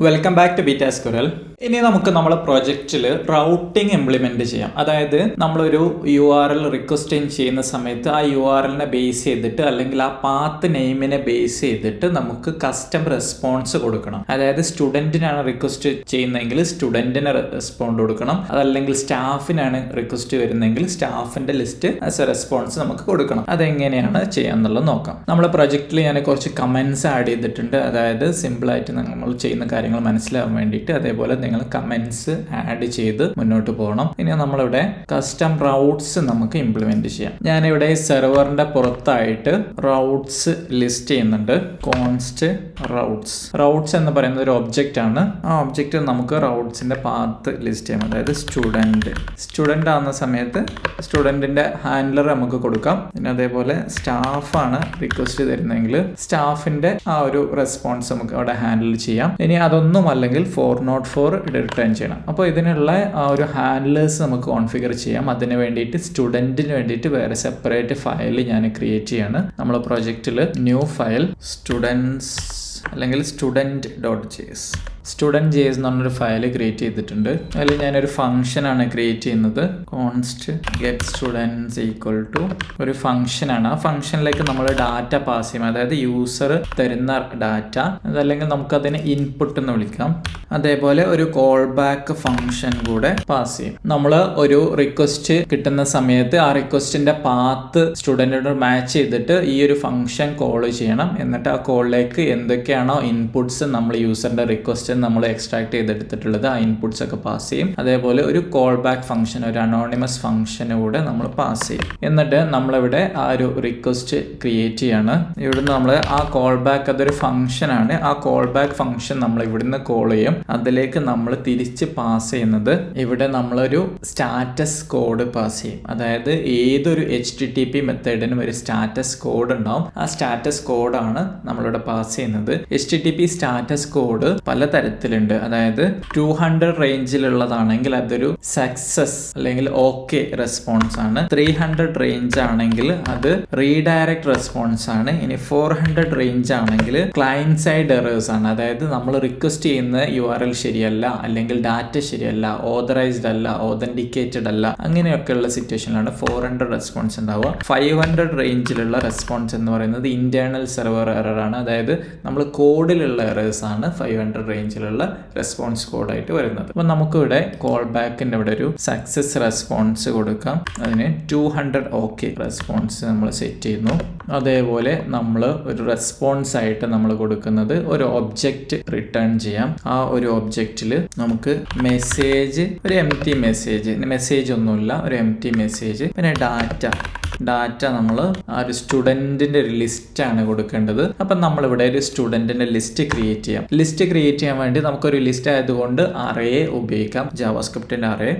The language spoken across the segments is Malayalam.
Welcome back to beta squirrel. ഇനി നമുക്ക് നമ്മുടെ പ്രൊജക്റ്റിൽ റൗട്ടിംഗ് ഇംപ്ലിമെന്റ് ചെയ്യാം. അതായത് നമ്മളൊരു URL റിക്വസ്റ്റ് ചെയ്യുന്ന സമയത്ത് ആ URLനെ ബേസ് ചെയ്തിട്ട് അല്ലെങ്കിൽ ആ പാത്ത് നെയിമിനെ ബേസ് ചെയ്തിട്ട് നമുക്ക് കസ്റ്റം റെസ്പോൺസ് കൊടുക്കണം. അതായത് സ്റ്റുഡൻറ്റിനാണ് റിക്വസ്റ്റ് ചെയ്യുന്നതെങ്കിൽ സ്റ്റുഡൻറ്റിന് റെസ്പോണ്ട് കൊടുക്കണം. അതല്ലെങ്കിൽ സ്റ്റാഫിനാണ് റിക്വസ്റ്റ് വരുന്നതെങ്കിൽ സ്റ്റാഫിന്റെ ലിസ്റ്റ് ആസ് എ റെസ്പോൺസ് നമുക്ക് കൊടുക്കണം. അതെങ്ങനെയാണ് ചെയ്യാന്നുള്ളത് നോക്കാം. നമ്മുടെ പ്രൊജക്റ്റിൽ ഞാൻ കുറച്ച് കമന്റ്സ് ആഡ് ചെയ്തിട്ടുണ്ട്. അതായത് സിമ്പിളായിട്ട് നമ്മൾ ചെയ്യുന്ന കാര്യങ്ങൾ മനസ്സിലാവാൻ വേണ്ടിയിട്ട്. അതേപോലെ നിങ്ങൾ കമന്റ്സ് ആഡ് ചെയ്ത് മുന്നോട്ട് പോകണം. ഇനി നമ്മളിവിടെ കസ്റ്റം റൗട്ട്സ് നമുക്ക് ഇംപ്ലിമെന്റ് ചെയ്യാം. ഞാനിവിടെ സെർവറിന്റെ പുറത്തായിട്ട് റൗട്ട്സ് ലിസ്റ്റ് ചെയ്യുന്നുണ്ട്. കോൺസ്റ്റ് റൗട്ട്സ് എന്ന് പറയുന്നത് ഒരു ഒബ്ജക്റ്റ് ആണ്. ആ ഒബ്ജക്റ്റ് നമുക്ക് റൗട്ട്സിന്റെ പാത്ത് ലിസ്റ്റ് ചെയ്യാം. അതായത് സ്റ്റുഡന്റ് ആവുന്ന സമയത്ത് സ്റ്റുഡന്റിന്റെ ഹാൻഡ്ലർ നമുക്ക് കൊടുക്കാം. പിന്നെ അതേപോലെ സ്റ്റാഫാണ് റിക്വസ്റ്റ് തരുന്നതെങ്കിൽ സ്റ്റാഫിന്റെ ആ ഒരു റെസ്പോൺസ് നമുക്ക് അവിടെ ഹാൻഡിൽ ചെയ്യാം. ഇനി അതൊന്നും അല്ലെങ്കിൽ 404 റിട്ടേൺ ചെയ്യണം. അപ്പോൾ ഇതിനുള്ള ആ ഒരു ഹാൻഡിലേഴ്സ് നമുക്ക് കോൺഫിഗർ ചെയ്യാം. അതിന് വേണ്ടിയിട്ട് സ്റ്റുഡന്റിന് വേണ്ടിയിട്ട് വേറെ സെപ്പറേറ്റ് ഫയൽ ഞാൻ ക്രിയേറ്റ് ചെയ്യാണ്. നമ്മുടെ പ്രൊജക്റ്റിൽ ന്യൂ ഫയൽ സ്റ്റുഡൻസ് അല്ലെങ്കിൽ student.js എന്ന് പറഞ്ഞൊരു ഫയൽ ക്രിയേറ്റ് ചെയ്തിട്ടുണ്ട്. അതിൽ ഞാനൊരു ഫംഗ്ഷനാണ് ക്രിയേറ്റ് ചെയ്യുന്നത്. Const get students equal to ഒരു ഫംഗ്ഷനാണ്. ആ ഫംഗ്ഷനിലേക്ക് നമ്മൾ ഡാറ്റ പാസ് ചെയ്യും. അതായത് യൂസർ തരുന്ന ഡാറ്റ, അതല്ലെങ്കിൽ നമുക്കതിനെ ഇൻപുട്ട് എന്ന് വിളിക്കാം. അതേപോലെ ഒരു കോൾ ബാക്ക് ഫംഗ്ഷൻ കൂടെ പാസ് ചെയ്യും. നമ്മൾ ഒരു റിക്വസ്റ്റ് കിട്ടുന്ന സമയത്ത് ആ റിക്വസ്റ്റിന്റെ പാത്ത് സ്റ്റുഡന്റിനോട് മാച്ച് ചെയ്തിട്ട് ഈ ഒരു ഫംഗ്ഷൻ കോൾ ചെയ്യണം. എന്നിട്ട് ആ കോളിലേക്ക് എന്തൊക്കെയാണോ ഇൻപുട്സ് നമ്മൾ യൂസറിന്റെ റിക്വസ്റ്റ് നമ്മൾ എക്സ്ട്രാക്ട് ചെയ്തെടുത്തിട്ടുള്ളത് ആ ഇൻപുട്സ് ഒക്കെ പാസ് ചെയ്യും. അതേപോലെ ഒരു കോൾ ബാക്ക് ഫംഗ്ഷൻ, ഒരു അനോണിമസ് ഫംഗ്ഷന് കൂടെ നമ്മൾ പാസ് ചെയ്യും. എന്നിട്ട് നമ്മളിവിടെ ആ ഒരു റിക്വസ്റ്റ് ക്രിയേറ്റ് ചെയ്യാണ്. ഇവിടുന്ന് നമ്മൾ ആ കോൾ ബാക്ക്, അതൊരു ഫംഗ്ഷൻ ആണ്. ആ കോൾ ബാക്ക് ഫംഗ്ഷൻ നമ്മൾ ഇവിടുന്ന് കോൾ ചെയ്യും. അതിലേക്ക് നമ്മൾ തിരിച്ച് പാസ് ചെയ്യുന്നത് ഇവിടെ നമ്മളൊരു സ്റ്റാറ്റസ് കോഡ് പാസ് ചെയ്യും. അതായത് ഏതൊരു HTTP മെത്തേഡിനും ഒരു സ്റ്റാറ്റസ് കോഡ് ഉണ്ടാവും. ആ സ്റ്റാറ്റസ് കോഡാണ് നമ്മളിവിടെ പാസ് ചെയ്യുന്നത്. HTTP സ്റ്റാറ്റസ് കോഡ് പലതരത്തിലുണ്ട്. അതായത് 200 റേഞ്ചിലുള്ളതാണെങ്കിൽ അതൊരു സക്സസ് അല്ലെങ്കിൽ ഓക്കെ റെസ്പോൺസ് ആണ്. 300 റേഞ്ച് ആണെങ്കിൽ അത് റീഡയറക്ട് റെസ്പോൺസ് ആണ്. ഇനി 400 റേഞ്ച് ആണെങ്കിൽ ക്ലയന്റ് സൈഡ് എറേഴ്സ് ആണ്. അതായത് നമ്മൾ റിക്വസ്റ്റ് ചെയ്യുന്ന URL ശരിയല്ല, അല്ലെങ്കിൽ ഡാറ്റ ശരിയല്ല, ഓതറൈസ്ഡ് അല്ല, ഓതന്റിക്കേറ്റഡ് അല്ല, അങ്ങനെയൊക്കെയുള്ള സിറ്റുവേഷനിലാണ് 400 റെസ്പോൺസ് ഉണ്ടാവുക. 500 റേഞ്ചിലുള്ള റെസ്പോൺസ് എന്ന് പറയുന്നത് ഇന്റേണൽ സെർവർ എറർ ആണ്. അതായത് നമ്മൾ കോഡിലുള്ള എറേഴ്സ് ആണ് 500 റേഞ്ചിലുള്ള റെസ്പോൺസ് കോഡായിട്ട് വരുന്നത്. അപ്പോൾ നമുക്കിവിടെ കോൾ ബാക്കിൻ്റെ ഇവിടെ ഒരു സക്സസ് റെസ്പോൺസ് കൊടുക്കാം. അതിന് 200 ഓക്കെ റെസ്പോൺസ് നമ്മൾ സെറ്റ് ചെയ്യുന്നു. അതേപോലെ നമ്മൾ ഒരു റെസ്പോൺസ് ആയിട്ട് നമ്മൾ കൊടുക്കുന്നത് ഒരു ഒബ്ജക്റ്റ് റിട്ടേൺ ചെയ്യാം. ആ ഒരു ഒബ്ജക്റ്റിൽ നമുക്ക് മെസ്സേജ്, ഒരു എംപ്റ്റി മെസ്സേജ് ഒന്നുമില്ല, ഒരു എംപ്റ്റി മെസ്സേജ്, പിന്നെ ഡാറ്റ നമ്മൾ ആ ഒരു സ്റ്റുഡൻറ്റിൻ്റെ ഒരു ലിസ്റ്റാണ് കൊടുക്കേണ്ടത്. അപ്പം നമ്മളിവിടെ ഒരു സ്റ്റുഡൻറ്റിൻ്റെ ലിസ്റ്റ് ക്രിയേറ്റ് ചെയ്യാം. ലിസ്റ്റ് ക്രിയേറ്റ് ചെയ്യാൻ വേണ്ടി നമുക്കൊരു ലിസ്റ്റ് ആയതുകൊണ്ട് അറേ ഉപയോഗിക്കാം. ജാവാസ്ക്രിപ്റ്റിൻ്റെ അറേ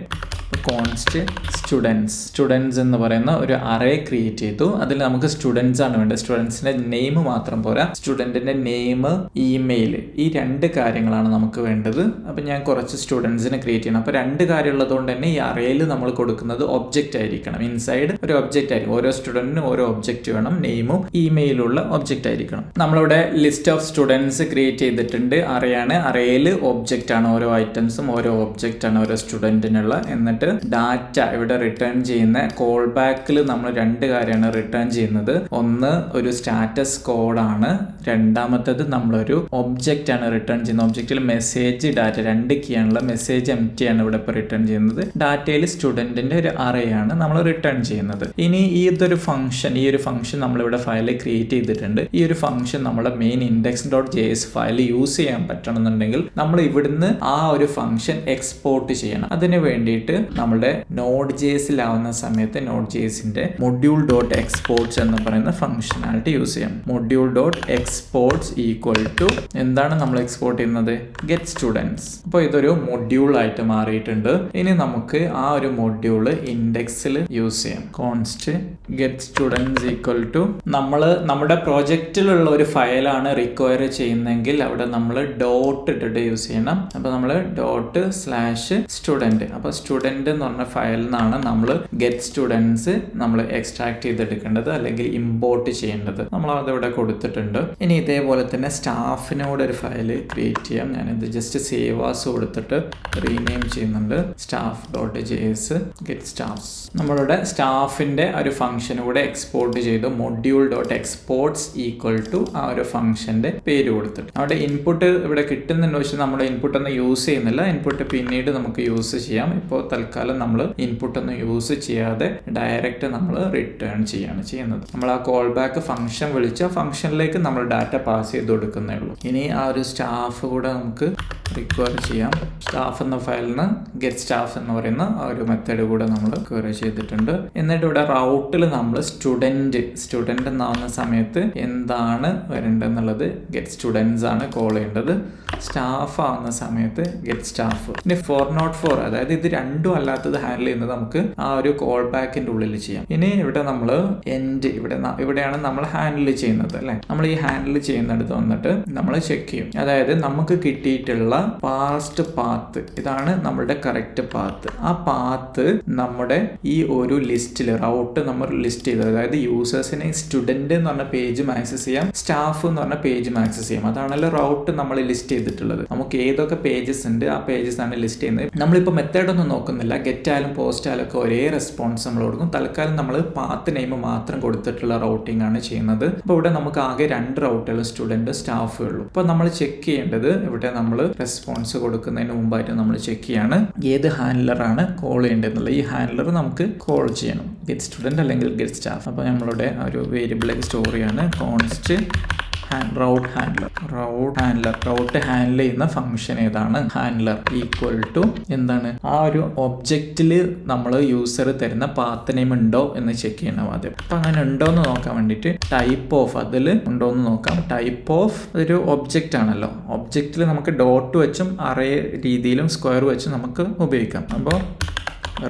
കോൺസ്റ്റ് സ്റ്റുഡൻസ് എന്ന് പറയുന്ന ഒരു അറേ ക്രിയേറ്റ് ചെയ്തു. അതിൽ നമുക്ക് സ്റ്റുഡൻസ് ആണ് വേണ്ടത്. സ്റ്റുഡൻസിന്റെ നെയിം മാത്രം പോരാ, സ്റ്റുഡന്റിന്റെ നെയിം, ഇമെയിൽ, ഈ 2 കാര്യങ്ങളാണ് നമുക്ക് വേണ്ടത്. അപ്പം ഞാൻ കുറച്ച് സ്റ്റുഡൻസിനെ ക്രിയേറ്റ് ചെയ്യണം. അപ്പോൾ 2 കാര്യം ഉള്ളതുകൊണ്ട് തന്നെ ഈ അറേയിൽ നമ്മൾ കൊടുക്കുന്നത് ഒബ്ജക്റ്റ് ആയിരിക്കണം. ഇൻസൈഡ് ഒരു ഒബ്ജക്റ്റ് ആയിരിക്കും. ഓരോ സ്റ്റുഡന്റിനും ഓരോ ഒബ്ജക്റ്റ് വേണം. നെയിമും ഇമെയിലുള്ള ഒബ്ജക്റ്റ് ആയിരിക്കണം. നമ്മളിവിടെ ലിസ്റ്റ് ഓഫ് സ്റ്റുഡൻസ് ക്രിയേറ്റ് ചെയ്തിട്ടുണ്ട്. അറേയാണ്. അറേയിൽ ഒബ്ജക്റ്റ് ആണ്. ഓരോ ഐറ്റംസും ഓരോ ഒബ്ജക്റ്റ് ആണ് ഓരോ സ്റ്റുഡന്റിനുള്ള. എന്നിട്ട് ഡാറ്റ ഇവിടെ റിട്ടേൺ ചെയ്യുന്ന കോൾ ബാക്കിൽ നമ്മൾ 2 കാര്യമാണ് റിട്ടേൺ ചെയ്യുന്നത്. ഒന്ന് ഒരു സ്റ്റാറ്റസ് കോഡാണ്. രണ്ടാമത്തേത് നമ്മളൊരു ഒബ്ജക്റ്റ് ആണ് റിട്ടേൺ ചെയ്യുന്നത്. ഒബ്ജക്റ്റിൽ മെസ്സേജ്, ഡാറ്റ 2 കീ ആണുള്ള. മെസ്സേജ് എംപ്റ്റി ആണ് ഇവിടെ ഇപ്പോൾ റിട്ടേൺ ചെയ്യുന്നത്. ഡാറ്റയിൽ സ്റ്റുഡന്റിന്റെ ഒരു അറേ ആണ് നമ്മൾ റിട്ടേൺ ചെയ്യുന്നത്. ഇനി ഈ ഒരു ഫംഗ്ഷൻ നമ്മളിവിടെ ഫയൽ ക്രിയേറ്റ് ചെയ്തിട്ടുണ്ട്. ഈ ഒരു ഫംഗ്ഷൻ നമ്മുടെ മെയിൻ index.js ഫയൽ യൂസ് ചെയ്യാൻ പറ്റണമെന്നുണ്ടെങ്കിൽ നമ്മൾ ഇവിടുന്ന് ആ ഒരു ഫംഗ്ഷൻ എക്സ്പോർട്ട് ചെയ്യണം. അതിന് വേണ്ടിയിട്ട് നമ്മുടെ Node.jsലാവുന്ന സമയത്ത് Node.jsന്റെ module.exports എന്ന് പറയുന്ന ഫംഗ്ഷനാലിറ്റി യൂസ് ചെയ്യാം. module.exports ഈക്വൽ ടു എന്താണ് നമ്മൾ എക്സ്പോർട്ട് ചെയ്യുന്നത്? Get students. അപ്പോൾ ഇതൊരു മൊഡ്യൂൾ ആയിട്ട് മാറിയിട്ടുണ്ട്. ഇനി നമുക്ക് ആ ഒരു മൊഡ്യൂള് ഇൻഡെക്സിൽ യൂസ് ചെയ്യാം. Const get students equal to നമ്മുടെ പ്രോജക്റ്റിലുള്ള ഒരു ഫയലാണ് റിക്വയർ ചെയ്യുന്നതെങ്കിൽ അവിടെ നമ്മൾ ഡോട്ട് ഇട്ടിട്ട് യൂസ് ചെയ്യണം. അപ്പോൾ നമ്മൾ ./student. അപ്പോൾ സ്റ്റുഡന്റ് സ്റ്റുഡൻറ് എന്ന് പറഞ്ഞ ഫയലിൽ നിന്നാണ് നമ്മൾ ഗെറ്റ് സ്റ്റുഡൻസ് നമ്മൾ എക്സ്ട്രാക്ട് ചെയ്തെടുക്കേണ്ടത് അല്ലെങ്കിൽ ഇമ്പോർട്ട് ചെയ്യേണ്ടത്. നമ്മൾ അതിവിടെ കൊടുത്തിട്ടുണ്ട്. ഇനി ഇതേപോലെ തന്നെ സ്റ്റാഫിനോട് ഒരു ഫയൽ ക്രിയേറ്റ് ചെയ്യാം. ഞാനിത് ജസ്റ്റ് സേവ് ആസ് കൊടുത്തിട്ട് റീനെയിം ചെയ്യുന്നുണ്ട്. staff.js get staffs. നമ്മളുടെ സ്റ്റാഫിന്റെ ഒരു ഫംഗ്ഷൻ കൂടെ എക്സ്പോർട്ട് ചെയ്ത് module.exports ഈക്വൽ ടു ആ ഒരു ഫംഗ്ഷന്റെ പേര് കൊടുത്തിട്ട് അവിടെ ഇൻപുട്ട് ഇവിടെ കിട്ടുന്നുണ്ട്. പക്ഷെ നമ്മൾ ഇൻപുട്ട് ഒന്നും യൂസ് ചെയ്യുന്നില്ല. ഇൻപുട്ട് പിന്നീട് നമുക്ക് യൂസ് ചെയ്യാം. ഇപ്പോൾ തൽക്കാലം നമ്മൾ ഇൻപുട്ട് ഒന്നും യൂസ് ചെയ്യാതെ ഡയറക്റ്റ് നമ്മൾ റിട്ടേൺ ചെയ്യാണ് ചെയ്യുന്നത്. നമ്മൾ ആ കോൾ ബാക്ക് ഫംഗ്ഷൻ വിളിച്ച ഫംഗ്ഷനിലേക്ക് നമ്മൾ ഡാറ്റ പാസ് ചെയ്ത് കൊടുക്കുന്നേ ഉള്ളൂ. ഇനി ആ ഒരു സ്റ്റാഫ് കൂടെ നമുക്ക് റിക്വയർ ചെയ്യാം. സ്റ്റാഫ് എന്ന ഫയലിൽ നിന്ന് ഗെറ്റ് സ്റ്റാഫ് എന്ന് പറയുന്ന ആ ഒരു മെത്തേഡ് കൂടെ നമ്മൾ ക്വയറി ചെയ്തിട്ടുണ്ട്. എന്നിട്ട് ഇവിടെ റൗട്ടിൽ നമ്മൾ സ്റ്റുഡൻറ് എന്നാവുന്ന സമയത്ത് എന്താണ് വരേണ്ടതെന്നുള്ളത് ഗെറ്റ് സ്റ്റുഡൻസ് ആണ് കോൾ ചെയ്യേണ്ടത്. സ്റ്റാഫ് ആവുന്ന സമയത്ത് ഗെറ്റ് സ്റ്റാഫ്. ഇനി 404 അതായത് ഇത് രണ്ടും അല്ലാത്തത് ഹാൻഡിൽ ചെയ്യുന്നത് നമുക്ക് ആ ഒരു കോൾ ബാക്കിന്റെ ഉള്ളിൽ ചെയ്യാം. ഇനി ഇവിടെ നമ്മൾ എൻഡ് ഇവിടെയാണ് നമ്മൾ ഹാൻഡിൽ ചെയ്യുന്നത് അല്ലെ. നമ്മൾ ഈ ഹാൻഡിൽ ചെയ്യുന്നിടത്ത് വന്നിട്ട് നമ്മൾ ചെക്ക് ചെയ്യും. അതായത് നമുക്ക് കിട്ടിയിട്ടുള്ള പാസ്റ്റ് പാത്ത് ഇതാണ് നമ്മളുടെ കറക്റ്റ് പാത്ത്. ആ പാത്ത് നമ്മുടെ ഈ ഒരു ലിസ്റ്റിൽ റൗട്ട് നമ്മൾ ലിസ്റ്റ് ചെയ്തത്, അതായത് യൂസേഴ്സിനെ സ്റ്റുഡന്റ് എന്ന് പറഞ്ഞ പേജും ആക്സസ് ചെയ്യാം, സ്റ്റാഫ് എന്ന് പറഞ്ഞ പേജും ആക്സസ് ചെയ്യാം. അതാണല്ലോ റൗട്ട് നമ്മൾ ലിസ്റ്റ് ചെയ്തിട്ടുള്ളത്. നമുക്ക് ഏതൊക്കെ പേജസ് ഉണ്ട് ആ പേജസ് ആണ് ലിസ്റ്റ് ചെയ്യുന്നത്. നമ്മളിപ്പോൾ മെത്തേഡ് ഒന്നും നോക്കുന്നില്ല. ഗെറ്റ് ആയാലും പോസ്റ്റ് ആയാലും ഒക്കെ ഒരേ റെസ്പോൺസ് നമ്മൾ കൊടുക്കും. തൽക്കാലം നമ്മൾ പാത്ത് നെയിം മാത്രം കൊടുത്തിട്ടുള്ള റൗട്ടിംഗ് ആണ് ചെയ്യുന്നത്. അപ്പോൾ ഇവിടെ നമുക്ക് ആകെ 2 റൗട്ടുകൾ സ്റ്റുഡന്റ് സ്റ്റാഫ് ഉള്ളൂ. അപ്പോൾ നമ്മൾ ചെക്ക് ചെയ്യേണ്ടത് ഇവിടെ നമ്മൾ റെസ്പോൺസ് കൊടുക്കുന്നതിന് മുമ്പായിട്ട് നമ്മൾ ചെക്ക് ചെയ്യാണ് ഏത് ഹാൻഡലറാണ് കോൾ ചെയ്യേണ്ടതെന്നുള്ളത്. ഈ ഹാൻഡലർ നമുക്ക് കോൾ ചെയ്യണം, ഗെറ്റ് സ്റ്റുഡന്റ് അല്ലെങ്കിൽ ഗെറ്റ് സ്റ്റാഫ്. അപ്പോൾ നമ്മളുടെ ഒരു വേരിയബിളിലേക്ക് സ്റ്റോർ ചെയ്യാണ് കോൺസ്റ്റ് റൗട്ട് ഹാൻഡിൽ ചെയ്യുന്ന ഫംഗ്ഷൻ ഏതാണ്? ഹാൻഡലർ ഈക്വൽ ടു എന്താണ്? ആ ഒരു ഒബ്ജക്റ്റിൽ നമ്മൾ യൂസർ തരുന്ന പാത്ത് നെയിം ഉണ്ടോ എന്ന് ചെക്ക് ചെയ്യണം ആദ്യം. അപ്പൊ അങ്ങനെ ഉണ്ടോ എന്ന് നോക്കാൻ വേണ്ടിയിട്ട് ടൈപ്പ് ഓഫ് അതിൽ ഉണ്ടോ എന്ന് നോക്കാം. ടൈപ്പ് ഓഫ് ഒരു ഒബ്ജക്റ്റ് ആണല്ലോ. ഒബ്ജക്റ്റിൽ നമുക്ക് ഡോട്ട് വെച്ചും അറേ രീതിയിലും സ്ക്വയർ വെച്ചും നമുക്ക് ഉപയോഗിക്കാം. അപ്പോൾ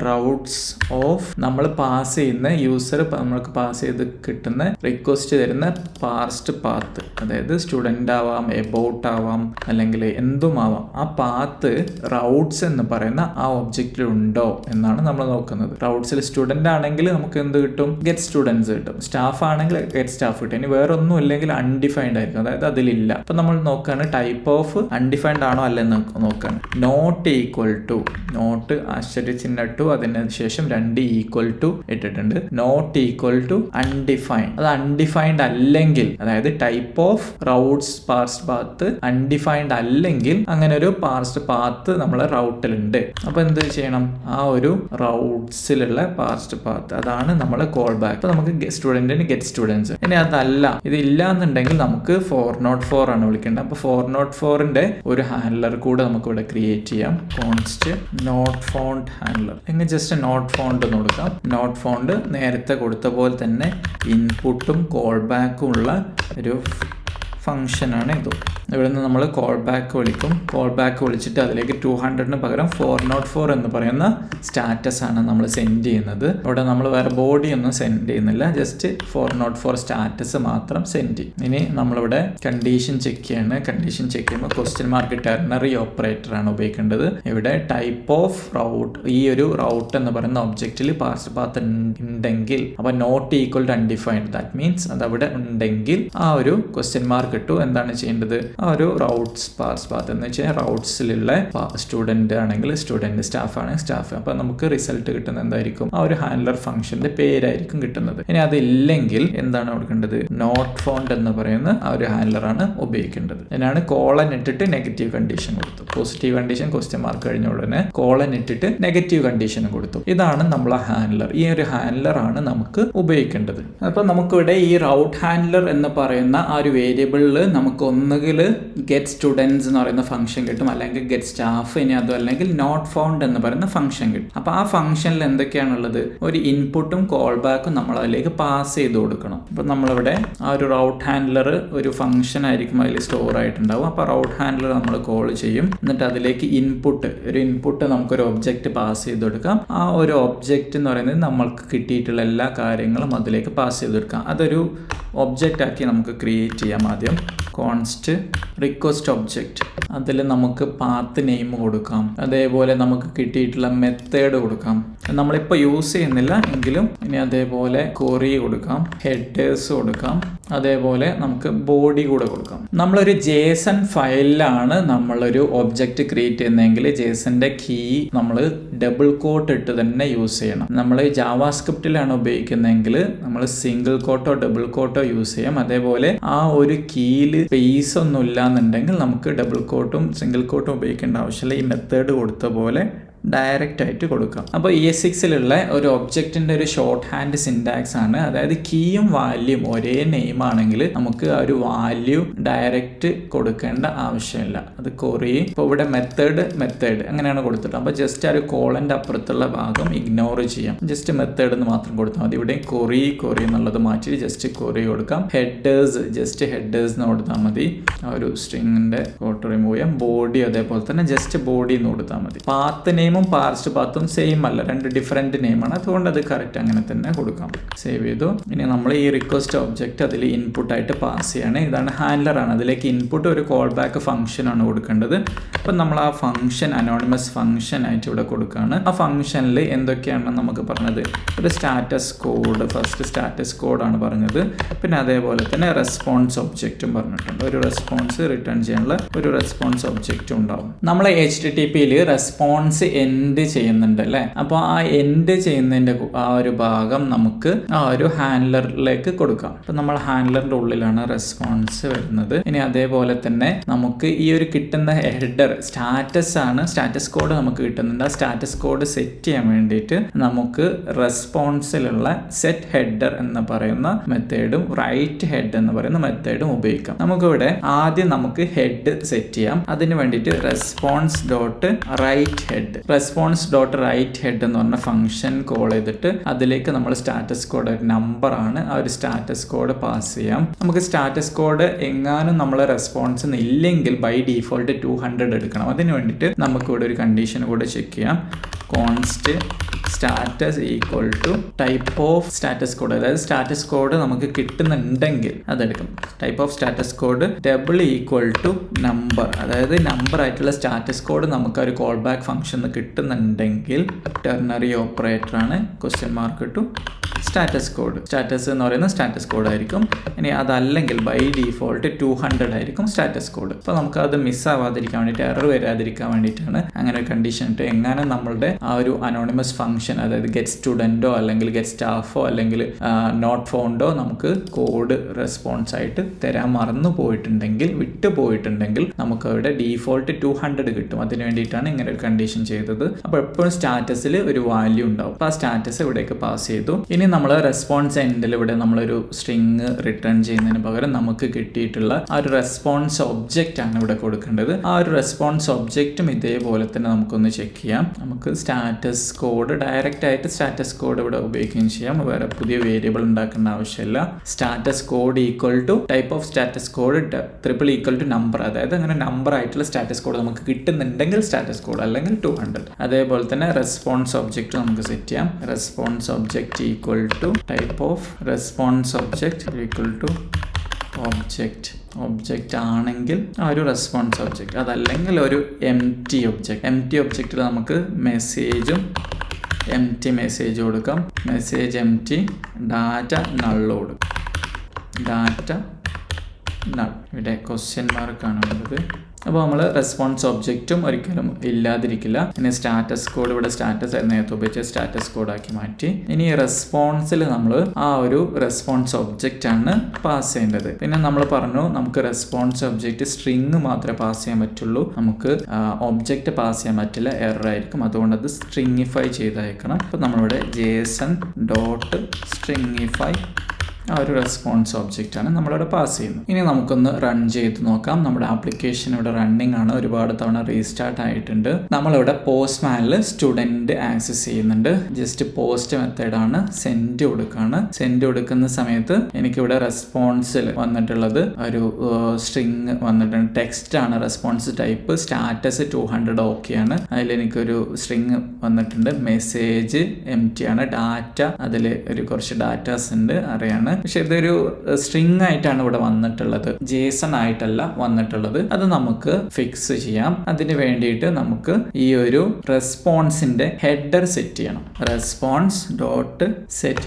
റൗട്ട്സ് ഓഫ് നമ്മൾ പാസ് ചെയ്യുന്ന യൂസർ നമ്മൾക്ക് പാസ് ചെയ്ത് കിട്ടുന്ന റിക്വസ്റ്റ് തരുന്ന പാസ്റ്റ് പാത്ത്, അതായത് സ്റ്റുഡൻ്റ് ആവാം, എബൌട്ട് ആവാം, അല്ലെങ്കിൽ എന്തുമാവാം. ആ പാത്ത് റൗട്ട്സ് എന്ന് പറയുന്ന ആ ഒബ്ജക്റ്റിൽ ഉണ്ടോ എന്നാണ് നമ്മൾ നോക്കുന്നത്. റൗട്ട്സിൽ സ്റ്റുഡൻ്റ് ആണെങ്കിൽ നമുക്ക് എന്ത് കിട്ടും? ഗെറ്റ് സ്റ്റുഡൻസ് കിട്ടും. സ്റ്റാഫ് ആണെങ്കിൽ ഗെറ്റ് സ്റ്റാഫ് കിട്ടും. ഇനി വേറെ ഒന്നും ഇല്ലെങ്കിൽ അൺഡിഫൈൻഡ് ആയിരിക്കും, അതായത് അതിലില്ല. അപ്പൊ നമ്മൾ നോക്കുകയാണ് ടൈപ്പ് ഓഫ് അൺഡിഫൈൻഡ് ആണോ അല്ലെന്ന് നോക്കുകയാണ്. നോട്ട് ഈക്വൽ ടു, നോട്ട് ആശ്ചര്യചിഹ്നം ഇട്ടു, അതിന് ശേഷം 2 ഈക്വൽ ടു ഇട്ടിട്ടുണ്ട്. Not equal to undefined. അത് അൺഡിഫൈൻഡ് അല്ലെങ്കിൽ, അതായത് type of routes past path undefined അല്ലെങ്കിൽ അങ്ങനെ ഒരു പാസ്റ്റ് പാത്ത് നമ്മളെ റൗട്ടിലുണ്ട്. അപ്പൊ എന്ത് ചെയ്യണം? ആ ഒരു റൗട്ട്സിലുള്ള പാസ്റ്റ് പാത്ത് അതാണ് നമ്മളെ കോൾ ബാക്ക്. അപ്പൊ നമുക്ക് സ്റ്റുഡന്റിന് ഗെറ്റ് സ്റ്റുഡൻസ്. ഇനി അതല്ല, ഇതില്ല എന്നുണ്ടെങ്കിൽ നമുക്ക് 404 ആണ് വിളിക്കേണ്ടത്. അപ്പൊ 404ന്റെ ഒരു ഹാൻഡലർ കൂടെ നമുക്ക് ഇവിടെ ക്രിയേറ്റ് ചെയ്യാം. Const not found handler. Just not found എന്ന് കൊടുക്കാം. നോട്ട് ഫോണ്ട് നേരത്തെ കൊടുത്ത പോലെ തന്നെ ഇൻപുട്ടും കോൾ ബാക്കും ഉള്ള ഒരു ഫംഗ്ഷനാണ് ഇത്. ഇവിടെ നിന്ന് നമ്മൾ കോൾ ബാക്ക് വിളിക്കും. കോൾ ബാക്ക് വിളിച്ചിട്ട് അതിലേക്ക് 200ന് പകരം 404 എന്ന് പറയുന്ന സ്റ്റാറ്റസ് ആണ് നമ്മൾ സെൻഡ് ചെയ്യുന്നത്. ഇവിടെ നമ്മൾ വേറെ ബോഡി ഒന്നും സെൻഡ് ചെയ്യുന്നില്ല, ജസ്റ്റ് 404 സ്റ്റാറ്റസ് മാത്രം സെൻഡ് ചെയ്യും. ഇനി നമ്മളിവിടെ കണ്ടീഷൻ ചെക്ക് ചെയ്യാണ്. കണ്ടീഷൻ ചെക്ക് ചെയ്യുമ്പോൾ ക്വസ്റ്റ്യൻ മാർക്ക് ടെർണറി ഓപ്പറേറ്റർ ആണ് ഉപയോഗിക്കേണ്ടത്. ഇവിടെ ടൈപ്പ് ഓഫ് റൗട്ട്, ഈ ഒരു റൗട്ട് എന്ന് പറയുന്ന ഒബ്ജക്റ്റിൽ പാസ്റ്റ് പാത്ത് ഉണ്ടെങ്കിൽ, അപ്പൊ not equal to undefined, that means അത് അവിടെ ഉണ്ടെങ്കിൽ ആ ഒരു ക്വസ്റ്റ്യൻ മാർക്ക് ഇട്ടു. എന്താണ് ചെയ്യേണ്ടത്? ആ ഒരു റൗട്ട്സ് പാസ്റ്റ് പാത്ത് എന്ന് വെച്ചാൽ റൗട്ട്സിലുള്ള സ്റ്റുഡന്റ് ആണെങ്കിൽ സ്റ്റുഡന്റ്, സ്റ്റാഫ് ആണെങ്കിൽ സ്റ്റാഫ്. അപ്പൊ നമുക്ക് റിസൾട്ട് കിട്ടുന്നത് എന്തായിരിക്കും? ആ ഒരു ഹാൻഡലർ ഫംഗ്ഷന്റെ പേരായിരിക്കും കിട്ടുന്നത്. ഇനി അതില്ലെങ്കിൽ എന്താണ് കൊടുക്കേണ്ടത്? നോട്ട് ഫോണ്ട് എന്ന് പറയുന്ന ആ ഒരു ഹാൻഡലർ ആണ് ഉപയോഗിക്കേണ്ടത്. അതിനാണ് കോളൻ ഇട്ടിട്ട് നെഗറ്റീവ് കണ്ടീഷൻ കൊടുത്തു. പോസിറ്റീവ് കണ്ടീഷൻ ക്വസ്റ്റ്യൻ മാർക്ക് കഴിഞ്ഞ ഉടനെ കോളൻ ഇട്ടിട്ട് നെഗറ്റീവ് കണ്ടീഷൻ കൊടുത്തു. ഇതാണ് നമ്മളെ ഹാൻഡലർ. ഈ ഒരു ഹാൻഡലർ ആണ് നമുക്ക് ഉപയോഗിക്കേണ്ടത്. അപ്പൊ നമുക്കിവിടെ ഈ റൗട്ട് ഹാൻഡലർ എന്ന് പറയുന്ന ആ ഒരു വേരിയബിളിൽ നമുക്ക് ഒന്നുകിൽ ഗെറ്റ് സ്റ്റുഡൻസ് എന്ന് പറയുന്ന ഫംഗ്ഷൻ കിട്ടും, അല്ലെങ്കിൽ ഗെറ്റ് സ്റ്റാഫ്, ഇനി അതും അല്ലെങ്കിൽ നോട്ട് ഫൗണ്ട് എന്ന് പറയുന്ന ഫംഗ്ഷൻ കിട്ടും. അപ്പൊ ആ ഫംഗ്ഷനിൽ എന്തൊക്കെയാണുള്ളത്? ഒരു ഇൻപുട്ടും കോൾ ബാക്കും നമ്മൾ അതിലേക്ക് പാസ് ചെയ്ത് കൊടുക്കണം. അപ്പൊ നമ്മളിവിടെ ആ ഒരു റൗട്ട് ഹാൻഡലർ ഒരു ഫംഗ്ഷൻ ആയിരിക്കും അതിൽ സ്റ്റോർ ആയിട്ടുണ്ടാവും. അപ്പൊ റൗട്ട് ഹാൻഡലർ നമ്മൾ കോൾ ചെയ്യും. എന്നിട്ട് അതിലേക്ക് ഒരു ഇൻപുട്ട് നമുക്കൊരു ഒബ്ജക്റ്റ് പാസ് ചെയ്ത് കൊടുക്കാം. ആ ഒരു ഒബ്ജക്റ്റ് എന്ന് പറയുന്നത് നമ്മൾക്ക് കിട്ടിയിട്ടുള്ള എല്ലാ കാര്യങ്ങളും അതിലേക്ക് പാസ് ചെയ്ത് കൊടുക്കാം. അതൊരു ഒബ്ജക്റ്റ് ആക്കി നമുക്ക് ക്രിയേറ്റ് ചെയ്യാം ആദ്യം. കാര്യം, കോൺസ്റ്റ് റിക്വസ്റ്റ് ഒബ്ജക്റ്റ്, അതിൽ നമുക്ക് പാത്ത് നെയിം കൊടുക്കാം. അതേപോലെ നമുക്ക് കിട്ടിയിട്ടുള്ള മെത്തേഡ് കൊടുക്കാം. നമ്മളിപ്പോൾ യൂസ് ചെയ്യുന്നില്ല എങ്കിലും ഇനി അതേപോലെ ക്വറി കൊടുക്കാം, ഹെഡേഴ്സ് കൊടുക്കാം, അതേപോലെ നമുക്ക് ബോഡി കൂടെ കൊടുക്കാം. നമ്മളൊരു JSON ഫയലിലാണ് നമ്മളൊരു ഒബ്ജക്റ്റ് ക്രിയേറ്റ് ചെയ്യുന്നതെങ്കിൽ JSONന്റെ കീ നമ്മൾ ഡബിൾ കോട്ട് ഇട്ട് തന്നെ യൂസ് ചെയ്യണം. നമ്മൾ ജാവാസ്ക്രിപ്റ്റിലാണ് ഉപയോഗിക്കുന്നതെങ്കിൽ നമ്മൾ സിംഗിൾ കോട്ടോ ഡബിൾ കോട്ടോ യൂസ് ചെയ്യാം. അതേപോലെ ആ ഒരു കീയിൽ സ്പേസ് ഒന്നും ഇല്ലാന്നുണ്ടെങ്കിൽ നമുക്ക് ഡബിൾ കോട്ടും സിംഗിൾ കോട്ടും ഉപയോഗിക്കേണ്ട ആവശ്യമില്ല. ഈ മെത്തേഡ് കൊടുത്ത പോലെ ഡയറക്റ്റ് ആയിട്ട് കൊടുക്കാം. അപ്പോൾ ES6ലുള്ള ഒരു ഒബ്ജക്റ്റിന്റെ ഒരു ഷോർട്ട് ഹാൻഡ് സിൻടാക്സ് ആണ്. അതായത് കീയും വാല്യൂം ഒരേ നെയിം ആണെങ്കിൽ നമുക്ക് ആ ഒരു വാല്യൂ ഡയറക്റ്റ് കൊടുക്കേണ്ട ആവശ്യമില്ല. അത് കൊറി ഇപ്പോൾ ഇവിടെ മെത്തേഡ് അങ്ങനെയാണ് കൊടുത്തിട്ട്, അപ്പോൾ ജസ്റ്റ് ആ ഒരു കോളന്റെ അപ്പുറത്തുള്ള ഭാഗം ഇഗ്നോർ ചെയ്യാം. ജസ്റ്റ് മെത്തേഡ് എന്ന് മാത്രം കൊടുത്താൽ മതി. ഇവിടെ കൊറി എന്നുള്ളത് മാറ്റി ജസ്റ്റ് കൊറി കൊടുക്കാം. ഹെഡേഴ്സ് ജസ്റ്റ് ഹെഡേഴ്സ് എന്ന് കൊടുത്താൽ മതി. ആ ഒരു സ്ട്രിങ്ങിന്റെ കോട്ട് റിമൂവ് ചെയ്യാം. ബോഡി അതേപോലെ തന്നെ ജസ്റ്റ് ബോഡി എന്ന് കൊടുത്താൽ മതി. പാത്ത് നെയിമും പാർസ്റ്റ് പാത്തും സെയിം അല്ല, രണ്ട് ഡിഫറെന്റ് നെയിമാണ്. അതുകൊണ്ട് അത് കറക്റ്റ് അങ്ങനെ തന്നെ കൊടുക്കാം. സേവ് ചെയ്തു. ഇനി നമ്മൾ ഈ റിക്വസ്റ്റ് ഒബ്ജക്റ്റ് അതിൽ ഇൻപുട്ട് ആയിട്ട് പാസ് ചെയ്യാണ്. ഇതാണ് ഹാൻഡ്ലർ ആണ്. അതിലേക്ക് ഇൻപുട്ട് ഒരു കോൾ ബാക്ക് ഫംഗ്ഷൻ ആണ് കൊടുക്കേണ്ടത്. അപ്പം നമ്മൾ ആ ഫംഗ്ഷൻ അനോണിമസ് ഫംഗ്ഷൻ ആയിട്ട് ഇവിടെ കൊടുക്കുകയാണ്. ആ ഫംഗ്ഷനിൽ എന്തൊക്കെയാണെന്ന് നമുക്ക് പറഞ്ഞത് ഒരു സ്റ്റാറ്റസ് കോഡ്, ഫസ്റ്റ് സ്റ്റാറ്റസ് കോഡാണ് പറഞ്ഞത്. പിന്നെ അതേപോലെ തന്നെ റെസ്പോൺസ് ഒബ്ജക്റ്റും പറഞ്ഞിട്ടുണ്ട്. ഒരു റെസ്പോൺസ് റിട്ടേൺ ചെയ്യാനുള്ള ഒരു റെസ്പോൺസ് ഒബ്ജക്റ്റും ഉണ്ടാവും. നമ്മൾ HTTPയിൽ റെസ്പോൺസ് എൻഡ് ചെയ്യുന്നുണ്ട് അല്ലേ? അപ്പോൾ ആ എൻഡ് ചെയ്യുന്നതിന്റെ ആ ഒരു ഭാഗം നമുക്ക് ആ ഒരു ഹാൻഡ്ലറിലേക്ക് കൊടുക്കാം. അപ്പൊ നമ്മൾ ഹാൻഡ്ലറിന്റെ ഉള്ളിലാണ് റെസ്പോൺസ് വരുന്നത്. ഇനി അതേപോലെ തന്നെ നമുക്ക് ഈ ഒരു കിട്ടുന്ന ഹെഡർ സ്റ്റാറ്റസ് ആണ്. സ്റ്റാറ്റസ് കോഡ് നമുക്ക് കിട്ടുന്നുണ്ട്. ആ സ്റ്റാറ്റസ് കോഡ് സെറ്റ് ചെയ്യാൻ വേണ്ടിയിട്ട് നമുക്ക് റെസ്പോൺസിലുള്ള സെറ്റ് ഹെഡർ എന്ന് പറയുന്ന മെത്തേഡും റൈറ്റ് ഹെഡ് എന്ന് പറയുന്ന മെത്തേഡും ഉപയോഗിക്കാം. നമുക്കിവിടെ ആദ്യം നമുക്ക് ഹെഡ് സെറ്റ് ചെയ്യാം. അതിന് വേണ്ടിയിട്ട് റെസ്പോൺസ് ഡോട്ട് റൈറ്റ് ഹെഡ് എന്ന് പറഞ്ഞ ഫംഗ്ഷൻ കോൾ ചെയ്തിട്ട് അതിലേക്ക് നമ്മൾ സ്റ്റാറ്റസ് കോഡ് ഒരു നമ്പർ ആണ്, ആ ഒരു സ്റ്റാറ്റസ് കോഡ് പാസ് ചെയ്യാം. നമുക്ക് സ്റ്റാറ്റസ് കോഡ് എങ്ങാനും നമ്മളെ റെസ്പോൺസ് ഇല്ലെങ്കിൽ ബൈ ഡീഫോൾട്ട് 200 എടുക്കണം. അതിന് വേണ്ടിയിട്ട് നമുക്ക് ഇവിടെ ഒരു കണ്ടീഷൻ കൂടെ ചെക്ക് ചെയ്യാം. Const status equal to type of status code, അതായത് സ്റ്റാറ്റസ് കോഡ് നമുക്ക് കിട്ടുന്നുണ്ടെങ്കിൽ അതെടുക്കും. Type of status code double equal to number, അതായത് നമ്പർ ആയിട്ടുള്ള സ്റ്റാറ്റസ് കോഡ് നമുക്ക് ഒരു കോൾ ബാക്ക് ഫംഗ്ഷൻ കിട്ടുന്നുണ്ടെങ്കിൽ ടെർണറി ഓപ്പറേറ്റർ ആണ് question mark to status code. Status എന്ന് പറയുന്ന സ്റ്റാറ്റസ് കോഡ് ആയിരിക്കും. ഇനി അതല്ലെങ്കിൽ ബൈ ഡീഫോൾട്ട് 200 ആയിരിക്കും സ്റ്റാറ്റസ് കോഡ്. അപ്പോൾ നമുക്ക് അത് മിസ്സാവാതിരിക്കാൻ വേണ്ടിയിട്ട്, എറർ വരാതിരിക്കാൻ വേണ്ടിയിട്ടാണ് അങ്ങനെ ഒരു കണ്ടീഷൻ ഇട്ട്. എങ്ങനെ നമ്മളുടെ ആ ഒരു അനോണിമസ് ഫംഗ്ഷൻ, അതായത് ഗെറ്റ് സ്റ്റുഡൻറ്റോ അല്ലെങ്കിൽ ഗെറ്റ് സ്റ്റാഫോ അല്ലെങ്കിൽ നോട്ട് ഫൗണ്ടോ നമുക്ക് കോഡ് റെസ്പോൺസ് ആയിട്ട് തരാൻ മറന്നു പോയിട്ടുണ്ടെങ്കിൽ, വിട്ടു പോയിട്ടുണ്ടെങ്കിൽ നമുക്ക് അവിടെ ഡീഫോൾട്ട് 200 കിട്ടും. അതിന് വേണ്ടിയിട്ടാണ് ഇങ്ങനെ ഒരു കണ്ടീഷൻ ചെയ്തത്. അപ്പോൾ എപ്പോഴും സ്റ്റാറ്റസിൽ ഒരു വാല്യൂ ഉണ്ടാവും. അപ്പോൾ ആ സ്റ്റാറ്റസ് ഇവിടേക്ക് പാസ് ചെയ്തു. ഇനി നമ്മൾ റെസ്പോൺസ് എൻഡിൽ ഇവിടെ നമ്മളൊരു സ്ട്രിങ് റിട്ടേൺ ചെയ്യുന്നതിന് പകരം നമുക്ക് കിട്ടിയിട്ടുള്ള ആ ഒരു റെസ്പോൺസ് ഒബ്ജക്റ്റ് ആണ് ഇവിടെ കൊടുക്കേണ്ടത്. ആ ഒരു റെസ്പോൺസ് ഒബ്ജക്റ്റും ഇതേപോലെ തന്നെ നമുക്കൊന്ന് ചെക്ക് ചെയ്യാം. നമുക്ക് സ്റ്റാറ്റസ് കോഡ് ഡയറക്റ്റ് ആയിട്ട് സ്റ്റാറ്റസ് കോഡ് ഇവിടെ ഉപയോഗിക്കുകയും ചെയ്യാം. വേറെ പുതിയ വേരിയബിൾ ഉണ്ടാക്കേണ്ട ആവശ്യമില്ല. Status code equal to type of status code triple equal to number, അതായത് അങ്ങനെ നമ്പർ ആയിട്ടുള്ള സ്റ്റാറ്റസ് കോഡ് നമുക്ക് കിട്ടുന്നുണ്ടെങ്കിൽ സ്റ്റാറ്റസ് കോഡ്, അല്ലെങ്കിൽ 200. അതേപോലെ തന്നെ റെസ്പോൺസ് ഒബ്ജക്റ്റ് നമുക്ക് സെറ്റ് ചെയ്യാം. Response object equal to type of response object equal to object ആണെങ്കിൽ ആ ഒരു റെസ്പോൺസ് ഒബ്ജക്റ്റ്, അതല്ലെങ്കിൽ ഒരു എംപ്റ്റി ഒബ്ജക്റ്റിൽ നമുക്ക് മെസ്സേജും എംപ്റ്റി മെസ്സേജ് കൊടുക്കാം. മെസ്സേജ് എംപ്റ്റി ഡാറ്റ നള്ള് കൊടുക്കും. ഡാറ്റ നൾ, ഇവിടെ ക്വസ്റ്റ്യൻ മാർക്കാണ് ഉള്ളത്. അപ്പോൾ നമ്മൾ റെസ്പോൺസ് ഒബ്ജക്റ്റും ഒരിക്കലും ഇല്ലാതിരിക്കില്ല. ഇനി സ്റ്റാറ്റസ് കോഡ്, ഇവിടെ സ്റ്റാറ്റസ് നേരത്തെ ഉപയോഗിച്ച് സ്റ്റാറ്റസ് കോഡ് ആക്കി മാറ്റി. ഇനി റെസ്പോൺസിൽ നമ്മൾ ആ ഒരു റെസ്പോൺസ് ഒബ്ജക്റ്റ് ആണ് പാസ് ചെയ്യേണ്ടത്. പിന്നെ നമ്മൾ പറഞ്ഞു നമുക്ക് റെസ്പോൺസ് ഒബ്ജക്റ്റ് സ്ട്രിങ് മാത്രമേ പാസ് ചെയ്യാൻ പറ്റുള്ളൂ, നമുക്ക് ഒബ്ജക്റ്റ് പാസ് ചെയ്യാൻ പറ്റില്ല, എറർ ആയിരിക്കും. അതുകൊണ്ട് അത് സ്ട്രിങ്ങിഫൈ ചെയ്തയക്കണം. അപ്പോൾ നമ്മളിവിടെ JSON ഡോട്ട് സ്ട്രിങ്ങിഫൈ ആ ഒരു റെസ്പോൺസ് ഒബ്ജക്റ്റ് ആണ് നമ്മളിവിടെ പാസ് ചെയ്യുന്നത്. ഇനി നമുക്കൊന്ന് റൺ ചെയ്ത് നോക്കാം. നമ്മുടെ ആപ്ലിക്കേഷൻ ഇവിടെ റണ്ണിങ് ആണ്, ഒരുപാട് തവണ റീസ്റ്റാർട്ട് ആയിട്ടുണ്ട്. നമ്മളിവിടെ പോസ്റ്റ്മാനിൽ സ്റ്റുഡൻറ് ആക്സസ് ചെയ്യുന്നുണ്ട്. ജസ്റ്റ് പോസ്റ്റ് മെത്തേഡാണ്, സെൻഡ് കൊടുക്കുകയാണ്. സെൻഡ് കൊടുക്കുന്ന സമയത്ത് എനിക്കിവിടെ റെസ്പോൺസിൽ വന്നിട്ടുള്ളത് ഒരു സ്ട്രിങ് വന്നിട്ടുണ്ട്, ടെക്സ്റ്റ് ആണ്. റെസ്പോൺസ് ടൈപ്പ് സ്റ്റാറ്റസ് 200 ഓക്കെയാണ്. അതിലെനിക്കൊരു സ്ട്രിങ് വന്നിട്ടുണ്ട്, മെസ്സേജ് എംറ്റി ആണ്, ഡാറ്റ അതിൽ ഒരു കുറച്ച് ഡാറ്റാസ് ഉണ്ട് അറിയാണ്. പക്ഷെ ഇതൊരു സ്ട്രിങ് ആയിട്ടാണ് ഇവിടെ വന്നിട്ടുള്ളത്, JSON ആയിട്ടല്ല വന്നിട്ടുള്ളത്. അത് നമുക്ക് ഫിക്സ് ചെയ്യാം. അതിന് വേണ്ടിയിട്ട് നമുക്ക് ഈ ഒരു റെസ്പോൺസിന്റെ ഹെഡർ സെറ്റ് ചെയ്യണം. Response dot set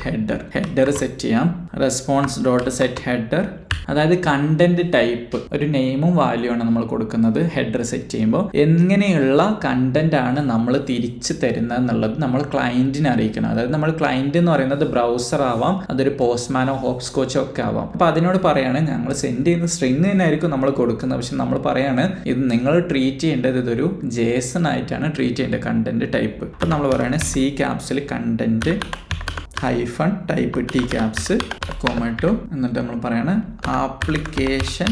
header set ചെയ്യാം. റെസ്പോൺസ് ഡോട്ട് സെറ്റ് ഹെഡർ, അതായത് കണ്ടന്റ് ടൈപ്പ് ഒരു നെയിമും വാല്യൂ ആണ് നമ്മൾ കൊടുക്കുന്നത്. ഹെഡർ സെറ്റ് ചെയ്യുമ്പോൾ എങ്ങനെയുള്ള കണ്ടന്റ് ആണ് നമ്മൾ തിരിച്ചു തരുന്നത് എന്നുള്ളത് നമ്മൾ ക്ലയന്റിനെ അറിയിക്കണം. അതായത് നമ്മൾ ക്ലയന്റ് എന്ന് പറയുന്നത് ബ്രൗസർ ആവാം, അതൊരു പോസ്റ്റ്മാനോ ഹോപ്സ്കോച്ചോ ഒക്കെ ആവാം. അപ്പൊ അതിനോട് പറയാണ് ഞങ്ങൾ സെൻഡ് ചെയ്യുന്ന സ്ട്രിങ് തന്നെയായിരിക്കും നമ്മൾ കൊടുക്കുന്നത്, പക്ഷെ നമ്മൾ പറയാണ് ഇത് നിങ്ങൾ ട്രീറ്റ് ചെയ്യേണ്ടത് ഇതൊരു JSON ആയിട്ടാണ് ട്രീറ്റ് ചെയ്യേണ്ടത് കണ്ടന്റ് ടൈപ്പ്. അപ്പൊ നമ്മൾ പറയാണ് C ക്യാപ്സിൽ content hyphen type T caps കോമറ്റോ, എന്നിട്ട് നമ്മൾ പറയാണ് ആപ്ലിക്കേഷൻ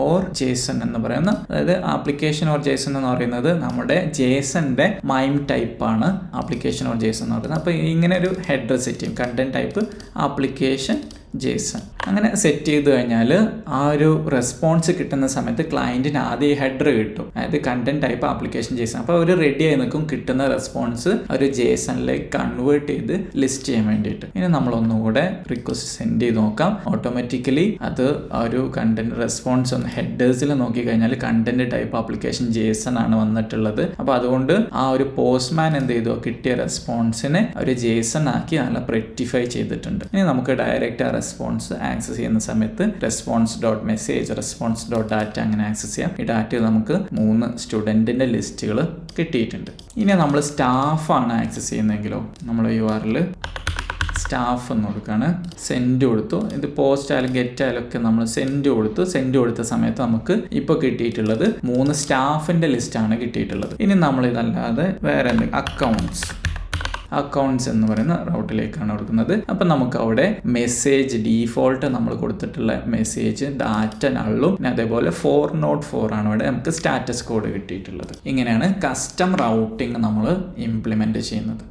ഓർ JSON എന്ന് പറയുന്ന, അതായത് ആപ്ലിക്കേഷൻ ഓർ JSON എന്ന് പറയുന്നത് നമ്മുടെ JSONന്റെ മൈം ടൈപ്പാണ് ആപ്ലിക്കേഷൻ ഓർ JSON എന്ന് പറയുന്നത്. അപ്പോൾ ഇങ്ങനെ ഒരു ഹെഡർ സെറ്റ് ചെയ്യും, കണ്ടന്റ് ടൈപ്പ് ആപ്ലിക്കേഷൻ JSON. അങ്ങനെ സെറ്റ് ചെയ്ത് കഴിഞ്ഞാൽ ആ ഒരു റെസ്പോൺസ് കിട്ടുന്ന സമയത്ത് ക്ലയന്റിന് ആദ്യം ഹെഡർ കിട്ടും, അതായത് കണ്ടന്റ് ടൈപ്പ് ആപ്ലിക്കേഷൻ JSON. അപ്പോൾ അവർ റെഡി ആയി നിൽക്കും കിട്ടുന്ന റെസ്പോൺസ് ഒരു JSONലേക്ക് കൺവേർട്ട് ചെയ്ത് ലിസ്റ്റ് ചെയ്യാൻ വേണ്ടിയിട്ട്. ഇനി നമ്മളൊന്നുകൂടെ റിക്വസ്റ്റ് സെൻഡ് ചെയ്ത് നോക്കാം. ഓട്ടോമാറ്റിക്കലി അത് ആ ഒരു കണ്ടന്റ് റെസ്പോൺസ് ഒന്ന് ഹെഡേഴ്സിൽ നോക്കിക്കഴിഞ്ഞാൽ കണ്ടന്റ് ടൈപ്പ് ആപ്ലിക്കേഷൻ JSON ആണ് വന്നിട്ടുള്ളത്. അപ്പോൾ അതുകൊണ്ട് ആ ഒരു പോസ്റ്റ്മാൻ എന്ത് ചെയ്തു, കിട്ടിയ റെസ്പോൺസിനെ ഒരു JSON ആക്കി നല്ല പ്രെറ്റിഫൈ ചെയ്തിട്ടുണ്ട്. ഇനി നമുക്ക് ഡയറക്റ്റ് ആ റെസ്പോൺസ് ആക്സസ് ചെയ്യുന്ന സമയത്ത് response dot message, response dot data അങ്ങനെ ആക്സസ് ചെയ്യാം. ഈ ഡാറ്റയിൽ നമുക്ക് 3 സ്റ്റുഡൻറ്റിൻ്റെ ലിസ്റ്റുകൾ കിട്ടിയിട്ടുണ്ട്. ഇനി നമ്മൾ സ്റ്റാഫാണ് ആക്സസ് ചെയ്യുന്നതെങ്കിലോ നമ്മൾ URL സ്റ്റാഫ് എന്ന് കൊടുക്കുകയാണ്, സെൻഡ് കൊടുത്തു. ഇത് പോസ്റ്റ് ആയാലും ഗെറ്റ് ആയാലും ഒക്കെ നമ്മൾ സെൻഡ് കൊടുത്ത സമയത്ത് നമുക്ക് ഇപ്പോൾ കിട്ടിയിട്ടുള്ളത് 3 സ്റ്റാഫിൻ്റെ ലിസ്റ്റാണ് കിട്ടിയിട്ടുള്ളത്. ഇനി നമ്മൾ ഇതല്ലാതെ വേറെ എന്തെങ്കിലും അക്കൗണ്ട്സ് എന്ന് പറയുന്ന റൗട്ടിലേക്കാണ് കൊടുക്കുന്നത്. അപ്പം നമുക്ക് അവിടെ മെസ്സേജ് ഡീഫോൾട്ട് നമ്മൾ കൊടുത്തിട്ടുള്ള മെസ്സേജ് ഡാറ്റ നള്ളും, അതേപോലെ 404 ആണ് ഇവിടെ നമുക്ക് സ്റ്റാറ്റസ് കോഡ് കിട്ടിയിട്ടുള്ളത്. ഇങ്ങനെയാണ് കസ്റ്റം റൗട്ടിങ് നമ്മൾ ഇംപ്ലിമെന്റ് ചെയ്യുന്നത്.